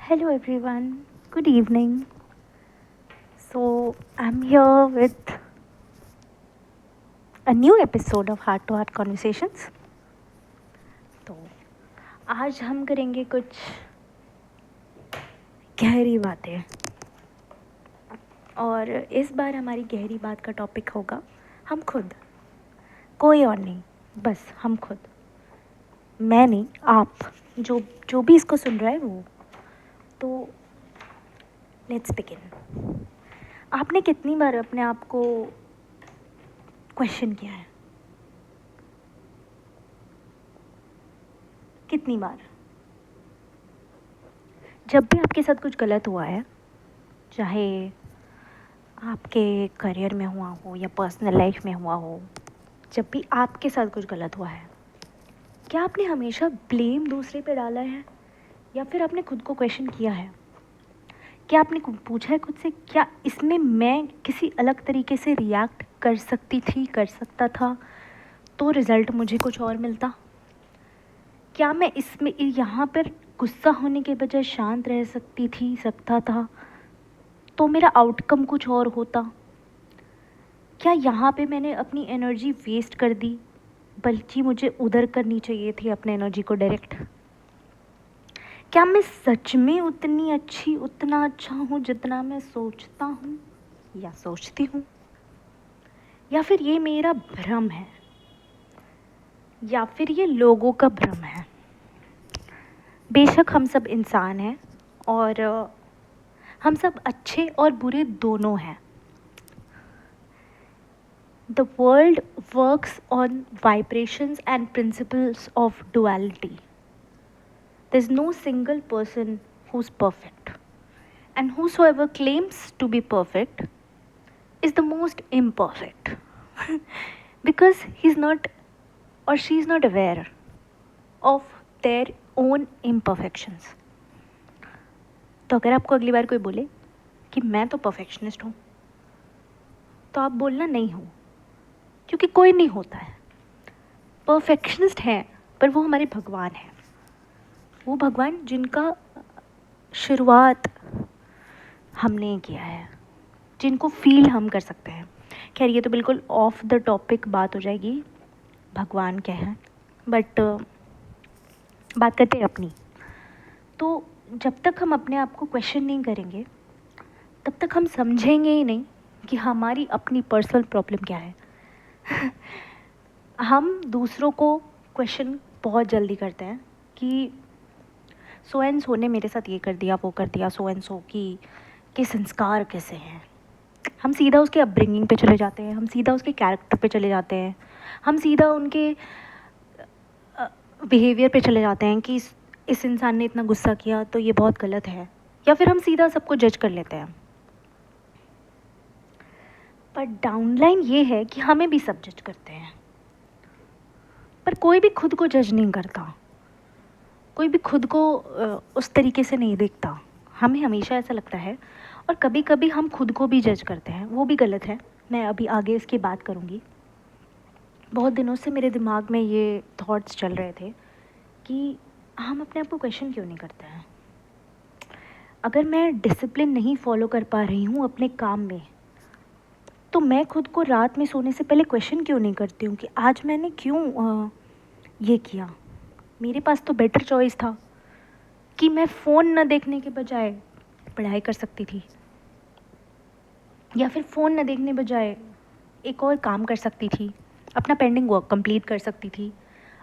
Hello everyone, good evening. So, I'm here with a new episode of Heart to Heart Conversations. तो आज हम करेंगे कुछ गहरी बातें और इस बार हमारी गहरी बात का टॉपिक होगा हम खुद, कोई और नहीं, बस हम खुद। मैं नहीं, आप, जो जो भी इसको सुन रहा है वो। तो लेट्स बिगिन। आपने कितनी बार अपने आप को क्वेश्चन किया है? कितनी बार? जब भी आपके साथ कुछ गलत हुआ है, चाहे आपके करियर में हुआ हो या पर्सनल लाइफ में हुआ हो, जब भी आपके साथ कुछ गलत हुआ है, क्या आपने हमेशा ब्लेम दूसरे पे डाला है या फिर आपने खुद को क्वेश्चन किया है? क्या आपने पूछा है खुद से, क्या इसमें मैं किसी अलग तरीके से रिएक्ट कर सकती थी, कर सकता था, तो रिज़ल्ट मुझे कुछ और मिलता? क्या मैं इसमें यहाँ पर गुस्सा होने के बजाय शांत रह सकती थी, सकता था, तो मेरा आउटकम कुछ और होता? क्या यहाँ पे मैंने अपनी एनर्जी वेस्ट कर दी, बल्कि मुझे उधर करनी चाहिए थी अपने एनर्जी को डायरेक्ट? क्या मैं सच में उतनी अच्छी, उतना अच्छा हूँ जितना मैं सोचता हूँ या सोचती हूँ? या फिर ये मेरा भ्रम है, या फिर ये लोगों का भ्रम है? बेशक हम सब इंसान हैं और हम सब अच्छे और बुरे दोनों हैं। The world works on vibrations and principles of duality. There's no single person who's perfect. And whosoever claims to be perfect is the most imperfect. Because he's not or she's not aware of their own imperfections. तो अगर आपको अगली बार कोई बोले कि मैं तो perfectionist हूँ, तो आप बोलना नहीं हूँ, क्योंकि कोई नहीं होता है। परफेक्शनिस्ट हैं, पर वो हमारे भगवान हैं। वो भगवान जिनका शुरुआत हमने किया है, जिनको फील हम कर सकते हैं। खैर, ये तो बिल्कुल ऑफ द टॉपिक बात हो जाएगी, भगवान क्या है, बट बात करते हैं अपनी। तो जब तक हम अपने आप को क्वेश्चन नहीं करेंगे, तब तक हम समझेंगे ही नहीं कि हमारी अपनी पर्सनल प्रॉब्लम क्या है। हम दूसरों को क्वेश्चन बहुत जल्दी करते हैं कि सो एंड सो ने मेरे साथ ये कर दिया, वो कर दिया, सो एंड सो की के संस्कार कैसे हैं। हम सीधा उसके अपब्रिंगिंग पे चले जाते हैं, हम सीधा उसके कैरेक्टर पे चले जाते हैं, हम सीधा उनके बिहेवियर पे चले जाते हैं कि इस इंसान ने इतना गुस्सा किया तो ये बहुत गलत है, या फिर हम सीधा सबको जज कर लेते हैं। पर डाउनलाइन ये है कि हमें भी सब जज करते हैं, पर कोई भी खुद को जज नहीं करता, कोई भी खुद को उस तरीके से नहीं देखता। हमें हमेशा ऐसा लगता है, और कभी कभी हम खुद को भी जज करते हैं, वो भी गलत है। मैं अभी आगे इसकी बात करूँगी। बहुत दिनों से मेरे दिमाग में ये थॉट्स चल रहे थे कि हम अपने आप को क्वेश्चन क्यों नहीं करते हैं। अगर मैं डिसिप्लिन नहीं फॉलो कर पा रही हूँ अपने काम में, तो मैं खुद को रात में सोने से पहले क्वेश्चन क्यों नहीं करती हूँ कि आज मैंने क्यों ये किया। मेरे पास तो बेटर चॉइस था कि मैं फ़ोन न देखने के बजाय पढ़ाई कर सकती थी, या फिर फ़ोन न देखने बजाय एक और काम कर सकती थी, अपना पेंडिंग वर्क कंप्लीट कर सकती थी,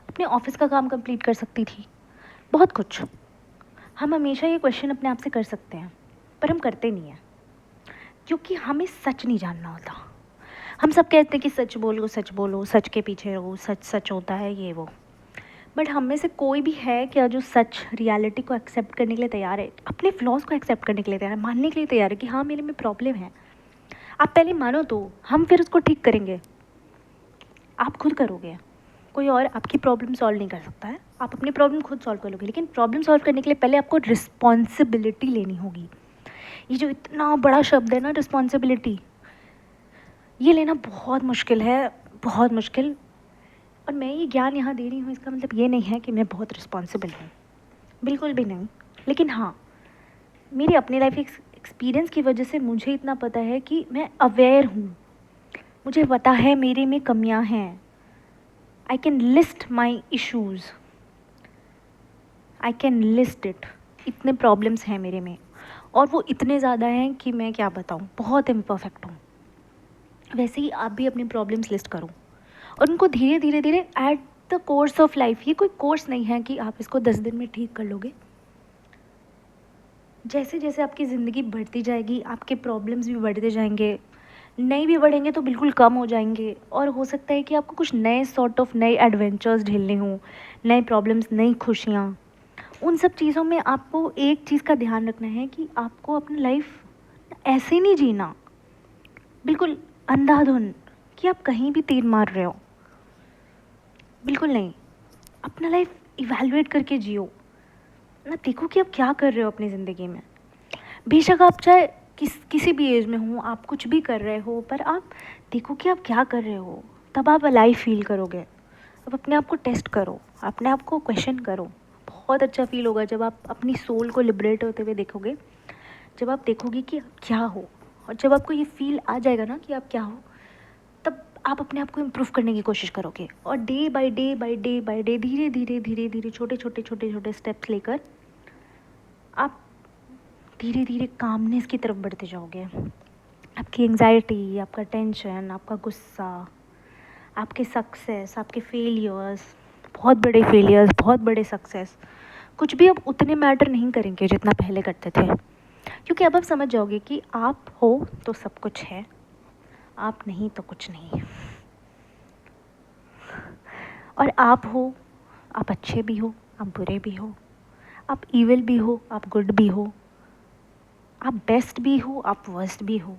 अपने ऑफिस का काम कंप्लीट कर सकती थी, बहुत कुछ। हम हमेशा ये क्वेश्चन अपने आप से कर सकते हैं, पर हम करते नहीं हैं, क्योंकि हमें सच नहीं जानना होता। हम सब कहते हैं कि सच बोलो, सच के पीछे रहो, सच सच होता है, ये वो। बट हम में से कोई भी है क्या जो सच, रियलिटी को एक्सेप्ट करने के लिए तैयार है, अपने फ्लॉज को एक्सेप्ट करने के लिए तैयार है, मानने के लिए तैयार है कि हाँ मेरे में प्रॉब्लम है। आप पहले मानो तो हम फिर उसको ठीक करेंगे। आप खुद करोगे, कोई और आपकी प्रॉब्लम सॉल्व नहीं कर सकता है। आप अपनी प्रॉब्लम खुद सॉल्व कर लोगे, लेकिन प्रॉब्लम सॉल्व करने के लिए पहले आपको रिस्पॉन्सिबिलिटी लेनी होगी। ये जो इतना बड़ा शब्द है ना, रिस्पॉन्सिबिलिटी, ये लेना बहुत मुश्किल है, बहुत मुश्किल। और मैं ये ज्ञान यहाँ दे रही हूँ, इसका मतलब ये नहीं है कि मैं बहुत रिस्पॉन्सिबल हूँ, बिल्कुल भी नहीं। लेकिन हाँ, मेरी अपनी लाइफ एक्सपीरियंस की वजह से मुझे इतना पता है कि मैं अवेयर हूँ, मुझे पता है मेरे में कमियाँ हैं। I can list my issues, I can list it. इतने प्रॉब्लम्स हैं मेरे में, और वो इतने ज़्यादा हैं कि मैं क्या बताऊँ, बहुत इम्परफेक्ट हूँ। वैसे ही आप भी अपनी प्रॉब्लम्स लिस्ट करो और उनको धीरे धीरे धीरे at the course of life, ये कोई कोर्स नहीं है कि आप इसको 10 दिन में ठीक कर लोगे। जैसे जैसे आपकी ज़िंदगी बढ़ती जाएगी आपके प्रॉब्लम्स भी बढ़ते जाएंगे, नहीं भी बढ़ेंगे तो बिल्कुल कम हो जाएंगे, और हो सकता है कि आपको कुछ नए सॉर्ट ऑफ नए एडवेंचर्स झेलने हों, नए प्रॉब्लम्स, नई खुशियाँ। उन सब चीज़ों में आपको एक चीज़ का ध्यान रखना है कि आपको अपनी लाइफ ऐसे नहीं जीना, बिल्कुल अंधाधुन कि आप कहीं भी तीर मार रहे हो, बिल्कुल नहीं। अपना लाइफ इवैल्यूएट करके जियो ना, देखो कि आप क्या कर रहे हो अपनी ज़िंदगी में। बेशक आप चाहे किसी भी एज में हो, आप कुछ भी कर रहे हो, पर आप देखो कि आप क्या कर रहे हो, तब आप अलाइव फील करोगे। अब अपने आप को टेस्ट करो, अपने आप को क्वेश्चन करो, बहुत अच्छा फील होगा जब आप अपनी सोल को लिबरेट होते हुए देखोगे, जब आप देखोगे कि आप क्या हो, और जब आपको ये फील आ जाएगा ना कि आप क्या हो, तब आप अपने आप को इम्प्रूव करने की कोशिश करोगे। और day by day by day by day धीरे धीरे धीरे धीरे छोटे छोटे छोटे छोटे स्टेप्स लेकर आप धीरे धीरे कामनेस की तरफ बढ़ते जाओगे। आपकी एंजाइटी, आपका टेंशन, आपका गुस्सा, आपके सक्सेस, आपके फेलियर्स, बहुत बड़े फेलियर्स, बहुत बड़े सक्सेस, कुछ भी अब उतने मैटर नहीं करेंगे जितना पहले करते थे, क्योंकि अब आप समझ जाओगे कि आप हो तो सब कुछ है, आप नहीं तो कुछ नहीं। और आप हो, आप अच्छे भी हो, आप बुरे भी हो, आप ईविल भी हो, आप गुड भी हो, आप बेस्ट भी हो, आप वर्स्ट भी हो।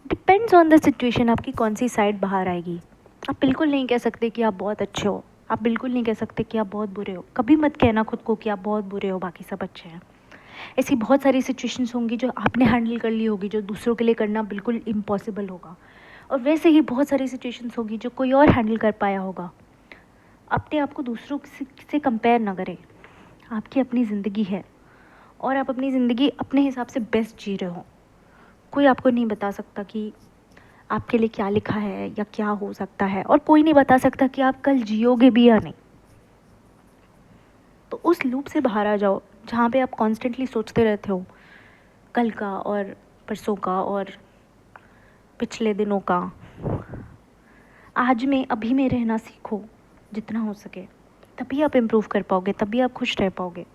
डिपेंड्स ऑन द सिचुएशन आपकी कौन सी साइड बाहर आएगी। आप बिल्कुल नहीं कह सकते कि आप बहुत अच्छे हो, आप बिल्कुल नहीं कह सकते कि आप बहुत बुरे हो। कभी मत कहना खुद को कि आप बहुत बुरे हो, बाकी सब अच्छे हैं। ऐसी बहुत सारी सिचुएशंस होंगी जो आपने हैंडल कर ली होगी, जो दूसरों के लिए करना बिल्कुल इम्पॉसिबल होगा, और वैसे ही बहुत सारी सिचुएशंस होगी जो कोई और हैंडल कर पाया होगा। अपने आप को दूसरों से कंपेयर ना करें। आपकी अपनी ज़िंदगी है, और आप अपनी ज़िंदगी अपने हिसाब से बेस्ट जी रहे हो। कोई आपको नहीं बता सकता कि आपके लिए क्या लिखा है या क्या हो सकता है, और कोई नहीं बता सकता कि आप कल जियोगे भी या नहीं। तो उस लूप से बाहर आ जाओ जहाँ पे आप कॉन्स्टेंटली सोचते रहते हो कल का और परसों का और पिछले दिनों का। आज में, अभी में रहना सीखो जितना हो सके, तभी आप इम्प्रूव कर पाओगे, तभी आप खुश रह पाओगे।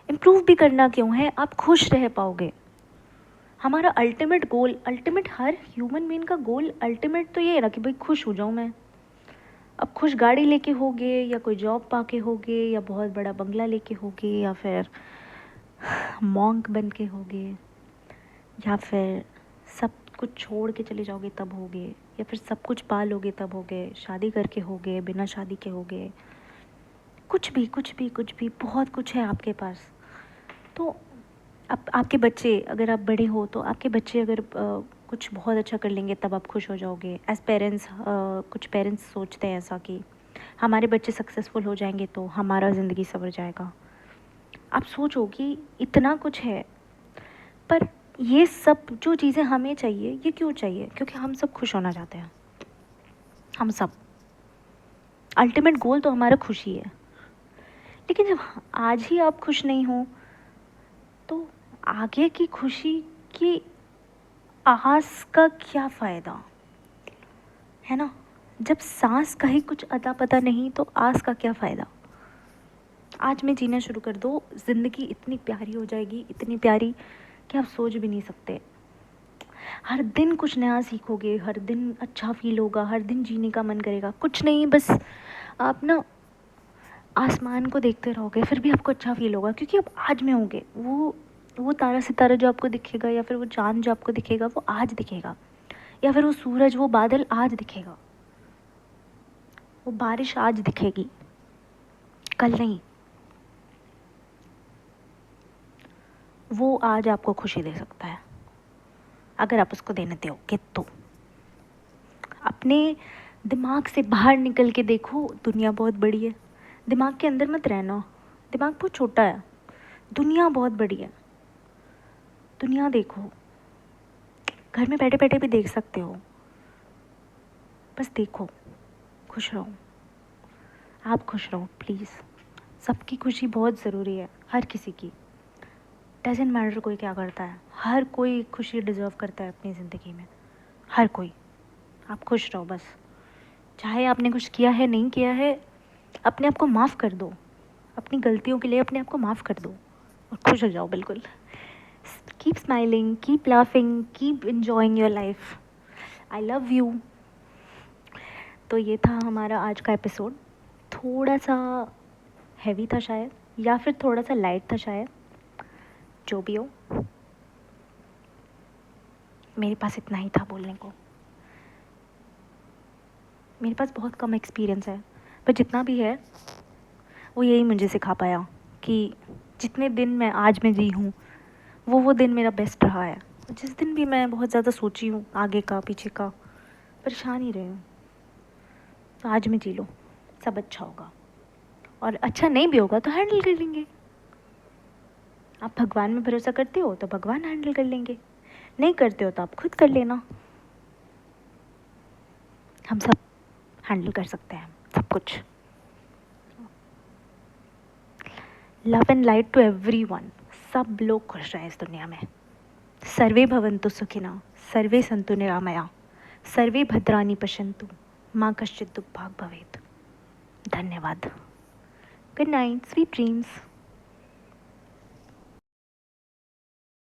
इम्प्रूव भी करना क्यों है, आप खुश रह पाओगे। हमारा अल्टीमेट गोल, अल्टीमेट हर ह्यूमन बीइंग का गोल अल्टीमेट तो ये है ना कि भाई खुश हो जाऊँ मैं। अब खुश गाड़ी लेके होगे, या कोई जॉब पाके होगे, या बहुत बड़ा बंगला लेके होगे, या फिर मॉन्क बन के होगे, या फिर सब कुछ छोड़ के चले जाओगे तब होगे, या फिर सब कुछ पा लोगे तब होगे, शादी करके होगे, बिना शादी के होगे, कुछ भी कुछ भी कुछ भी, बहुत कुछ है आपके पास। तो अब आपके बच्चे, अगर आप बड़े हो तो आपके बच्चे अगर कुछ बहुत अच्छा कर लेंगे तब आप खुश हो जाओगे। एज पेरेंट्स, कुछ पेरेंट्स सोचते हैं ऐसा कि हमारे बच्चे सक्सेसफुल हो जाएंगे तो हमारा ज़िंदगी संवर जाएगा। आप सोचो कि इतना कुछ है, पर ये सब जो चीज़ें हमें चाहिए, ये क्यों चाहिए? क्योंकि हम सब खुश होना चाहते हैं। हम सब, अल्टीमेट गोल तो हमारा खुशी है। लेकिन जब आज ही आप खुश नहीं हो तो आगे की खुशी की आस का क्या फ़ायदा, है ना? जब सांस का ही कुछ अता पता नहीं तो आस का क्या फ़ायदा। आज में जीना शुरू कर दो, ज़िंदगी इतनी प्यारी हो जाएगी, इतनी प्यारी कि आप सोच भी नहीं सकते। हर दिन कुछ नया सीखोगे, हर दिन अच्छा फील होगा, हर दिन जीने का मन करेगा। कुछ नहीं, बस आप ना आसमान को देखते रहोगे फिर भी आपको अच्छा फील होगा, क्योंकि आप आज में होंगे। वो तारा सितारा जो आपको दिखेगा, या फिर वो चाँद जो आपको दिखेगा, वो आज दिखेगा, या फिर वो सूरज, वो बादल आज दिखेगा, वो बारिश आज दिखेगी, कल नहीं। वो आज आपको खुशी दे सकता है अगर आप उसको देने दोगे तो। अपने दिमाग से बाहर निकल के देखो, दुनिया बहुत बड़ी है। दिमाग के अंदर मत रहना, दिमाग बहुत छोटा है, दुनिया बहुत बड़ी है। दुनिया देखो, घर में बैठे बैठे भी देख सकते हो, बस देखो, खुश रहो, आप खुश रहो प्लीज़। सबकी खुशी बहुत ज़रूरी है, हर किसी की। डजेंट मैटर कोई क्या करता है, हर कोई खुशी डिज़र्व करता है अपनी ज़िंदगी में, हर कोई। आप खुश रहो बस, चाहे आपने कुछ किया है नहीं किया है, अपने आप को माफ़ कर दो, अपनी गलतियों के लिए अपने आप को माफ़ कर दो और खुश हो जाओ बिल्कुल। Keep smiling, keep laughing, keep enjoying your life. I love you. तो ये था हमारा आज का एपिसोड, थोड़ा सा हैवी था शायद, या फिर थोड़ा सा लाइट था शायद, जो भी हो। मेरे पास इतना ही था बोलने को, मेरे पास बहुत कम एक्सपीरियंस है, पर जितना भी है वो यही मुझे सिखा पाया कि जितने दिन मैं आज में जी हूँ वो दिन मेरा बेस्ट रहा है। जिस दिन भी मैं बहुत ज़्यादा सोची हूँ आगे का पीछे का, परेशान ही रही हूँ, तो आज में जी लो, सब अच्छा होगा। और अच्छा नहीं भी होगा तो हैंडल कर लेंगे। आप भगवान में भरोसा करते हो तो भगवान हैंडल कर लेंगे, नहीं करते हो तो आप खुद कर लेना। हम सब हैंडल कर सकते हैं सब कुछ। Love and light to everyone. सब लोग खुश रहें इस दुनिया में। सर्वे भवन्तु सुखिनः, सर्वे सन्तु निरामया, सर्वे भद्राणि पश्यन्तु, माँ कश्चित् दुःखभाग् भवेत्। धन्यवाद। Good night, sweet dreams.